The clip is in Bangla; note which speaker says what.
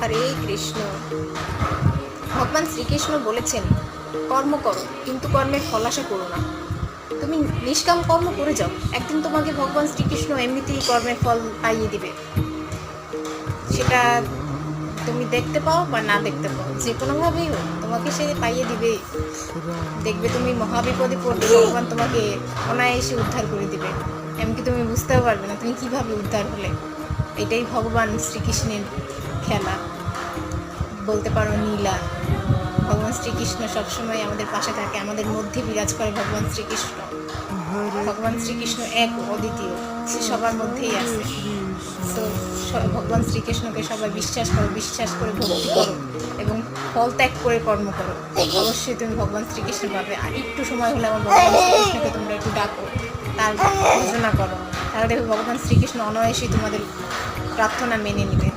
Speaker 1: হরে কৃষ্ণ। ভগবান শ্রীকৃষ্ণ বলেছেন, কর্ম করো কিন্তু কর্মের ফল আশা করো না। তুমি নিষ্কাম কর্ম করে যাও, একদিন তোমাকে ভগবান শ্রীকৃষ্ণ এমনিতেই কর্মের ফল পাইয়ে দিবে। সেটা তুমি দেখতে পাও বা না দেখতে পাও, যে কোনোভাবেই হোক তোমাকে সে পাইয়ে দিবেই। দেখবে তুমি মহাবিপদে পড়বে, ভগবান তোমাকে অনায়াসে উদ্ধার করে দিবে। এমনকি তুমি বুঝতেও পারবে না তুমি কিভাবে উদ্ধার হলে। এটাই ভগবান শ্রীকৃষ্ণের খেলা, বলতে পারো নীলা। ভগবান শ্রীকৃষ্ণ সবসময় আমাদের পাশে থাকে, আমাদের মধ্যে বিরাজ করে ভগবান শ্রীকৃষ্ণ। ভগবান শ্রীকৃষ্ণ এক অদ্বিতীয়, সে সবার মধ্যেই আছে। তো ভগবান শ্রীকৃষ্ণকে সবাই বিশ্বাস করে ভক্তি করো এবং ফল ত্যাগ করে কর্ম করো। অবশ্যই তুমি ভগবান শ্রীকৃষ্ণ পাবে। আর একটু সময় হলে আমার ভগবান শ্রীকৃষ্ণকে তোমরা একটু ডাকো, তার ঘোষণা করো, তাহলে দেখো ভগবান শ্রীকৃষ্ণ অনায়াসেই তোমাদের প্রার্থনা মেনে নেবে।